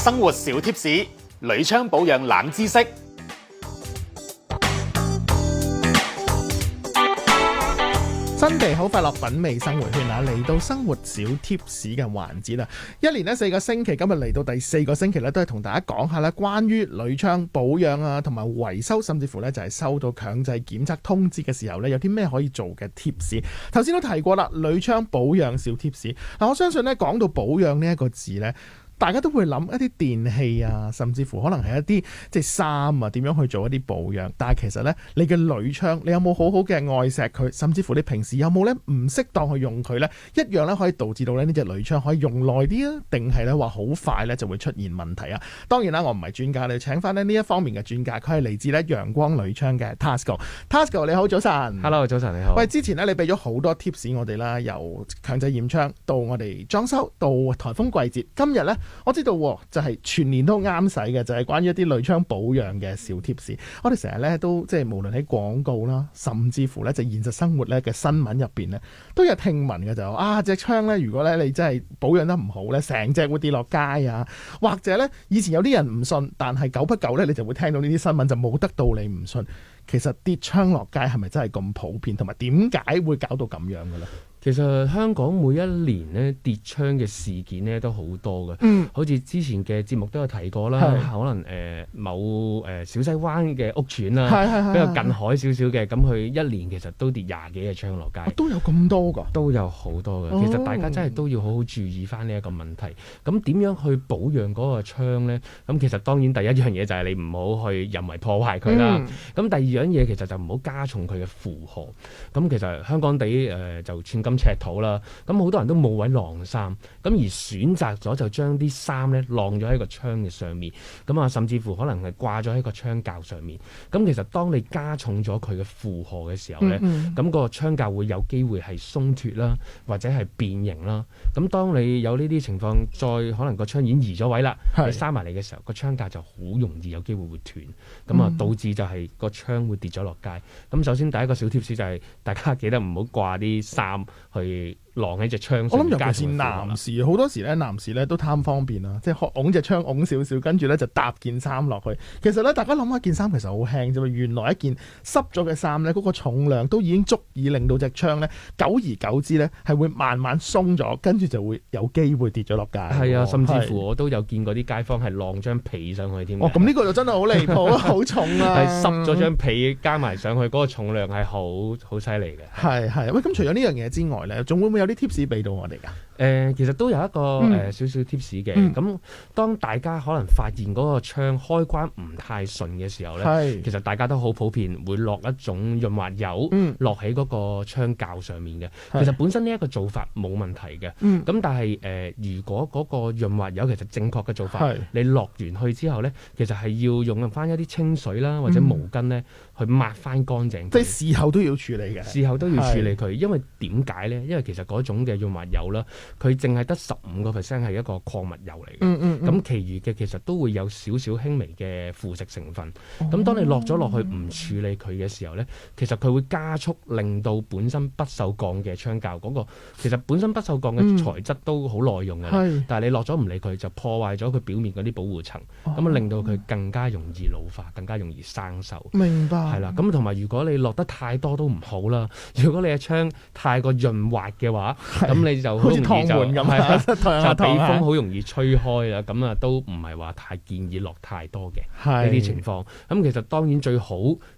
生活小貼士，鋁窗保養冷知識。新地好快樂品味生活圈啊！嚟到生活小貼士嘅環節啦，一年呢4個星期，今日嚟到第4個星期咧，都係同大家講下啦，關於鋁窗保養啊，同埋維修，甚至乎呢就係收到強制檢測通知嘅時候呢，有啲咩可以做嘅貼士。頭先都提過啦，鋁窗保養小貼士。嗱，我相信呢講到保養呢一個字呢，大家都會諗一啲電器啊，甚至乎可能係一啲即係衫啊，點樣去做一啲保養。但係其實呢，你嘅鋁窗，你有冇好好嘅愛錫佢？甚至乎你平時有冇呢唔適當去用佢呢？一樣呢可以導致到呢隻鋁窗可以用耐啲啊，定係呢話好快呢就會出現問題啊？當然啦，我唔係專家，你請翻呢一方面嘅專家，佢係嚟自呢陽光鋁窗嘅 Tasco。Tasco 你好，早晨。Hello， 早晨你好。喂，之前呢，你俾咗好多 tips 我哋啦，由強制驗窗到我哋裝修到颱風季節，今日呢。我知道就係全年都啱使嘅，就係關於一啲鋁窗保養嘅小貼士。我哋成日咧都即係無論喺廣告啦，甚至乎咧就現實生活咧嘅新聞入邊咧，都有聽聞嘅，就隻窗咧，如果咧你真係保養得唔好咧，成隻會跌落街啊，或者咧以前有啲人唔信，但係久不久咧你就會聽到呢啲新聞，就冇得到你唔信。其實跌窗落街係咪真係咁普遍，同埋點解會搞到咁樣嘅咧？其實香港每一年咧跌窗嘅事件咧都好多嘅，好似之前嘅節目都有提過啦，可能某小西灣嘅屋邨啦，比較近海少少嘅，咁佢一年其實都跌20幾個窗落街，都有咁多㗎，都有好多嘅。其實大家真係都要好好注意翻呢一個問題。咁點樣去保養嗰個窗咧？咁其實當然第一樣嘢就係你唔好去人為破壞佢啦。咁第二樣嘢其實就唔好加重佢嘅負荷。咁其實香港地就寸金尺土啦，咁好多人都冇位晾衫，咁而選擇咗就將啲衫咧晾咗喺個窗嘅上面，咁啊甚至乎可能係掛咗喺個窗架上面。咁其實當你加重咗佢嘅負荷嘅時候咧，咁個窗架會有機會係鬆脫啦，或者係變形啦。咁當你有呢啲情況，再可能個窗已經移咗位啦，你閂埋嚟嘅時候，個窗架就好容易有機會會斷，咁啊導致就係個窗會跌咗落街。咁首先第一個小貼士就係大家記得唔好掛啲衫去晾喺隻窗上。我諗尤其是男士，好多時咧男士咧都貪方便啦，即係拱隻窗拱少少，跟住咧就搭件衫落去。其實咧大家諗下，件衫其實好輕啫嘛，原來一件濕咗嘅衫咧，嗰個重量都已經足以令到隻窗咧久而久之咧係會慢慢鬆咗，跟住就會有機會跌咗落街。係啊，甚至乎我都有見過啲街坊係晾張被上去添。咁呢個就真係好離譜啦，好重啊！係濕咗張被加埋上去，嗰個重量係好犀利嘅。係喂，咁除咗呢樣嘢之外咧，仲會唔會有啲 tips 俾到我哋㗎？其實都有一個少少 tips 嘅。咁當大家可能發現嗰個窗開關唔太順嘅時候咧，其實大家都好普遍會落一種潤滑油落喺嗰個窗鉸上面嘅。其實本身呢一個做法冇問題嘅。咁但係如果嗰個潤滑油其實正確嘅做法，你落完去之後咧，其實係要用翻一啲清水啦，或者毛巾咧去抹翻乾淨。即係事後都要處理嘅。事後都要處理佢，因為點解咧？因為其實嗰種嘅潤滑油啦，佢淨係得15%係一個礦物油嚟嘅。咁其餘嘅其實都會有少少輕微嘅腐蝕成分。咁當你落咗落去唔處理佢嘅時候咧，其實佢會加速令到本身不鏽鋼嘅窗鉸嗰個，其實本身不鏽鋼嘅材質都好耐用嘅，但係你落咗唔理佢，就破壞咗佢表面嗰啲保護層，咁啊令到佢更加容易老化，更加容易生鏽。明白。係啦，咁同埋如果你落得太多都唔好啦。如果你嘅窗太過潤滑嘅話，咁你就好似趟門咁，就俾風好容易吹開啦。咁啊都唔係話太建議落太多嘅呢啲情況。咁其實當然最好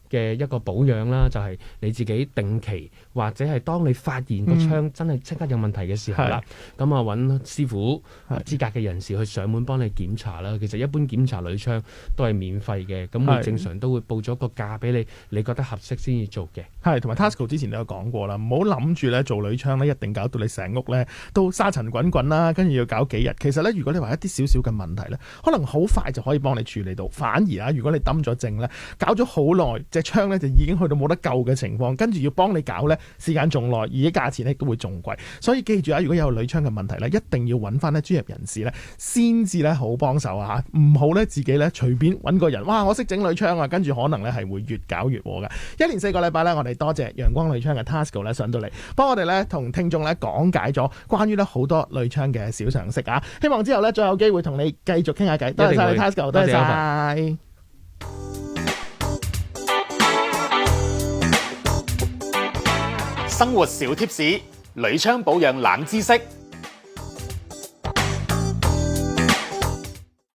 嘅一個保養啦，就係你自己定期或者係當你發現個窗真係即刻有問題嘅時候啦，咁啊揾師傅資格嘅人士去上門幫你檢查啦。其實一般檢查鋁窗都係免費嘅，咁會正常都會報咗個價俾你，你覺得合適先至做嘅。係，同埋 Tasco 之前都有講過啦，唔好諗住咧做鋁窗咧一定搞到你成屋咧都沙塵滾滾啦，跟住要搞幾日。其實咧，如果你話一啲少少嘅問題咧，可能好快就可以幫你處理到。反而啊，如果你抌咗正咧，搞咗好耐，隻窗咧就已經去到冇得救嘅情況，跟住要幫你搞咧時間仲耐，而啲價錢咧都會仲貴。所以記住啊，如果有鋁窗嘅問題咧，一定要揾翻咧專業人士咧先至咧好幫手啊，唔好咧自己咧隨便揾個人，哇我識整鋁窗啊，跟住可能咧係會越搞越禍嘅。一連4個禮拜咧，我哋多謝陽光鋁窗嘅 Tasco 咧上到嚟，幫我哋咧同聽眾咧講解咗關於咧好多鋁窗嘅小常識啊！希望之後咧再有機會同你繼續傾下偈。多謝晒你 Tasco， 多謝晒。生活小貼士，鋁窗保養冷知識。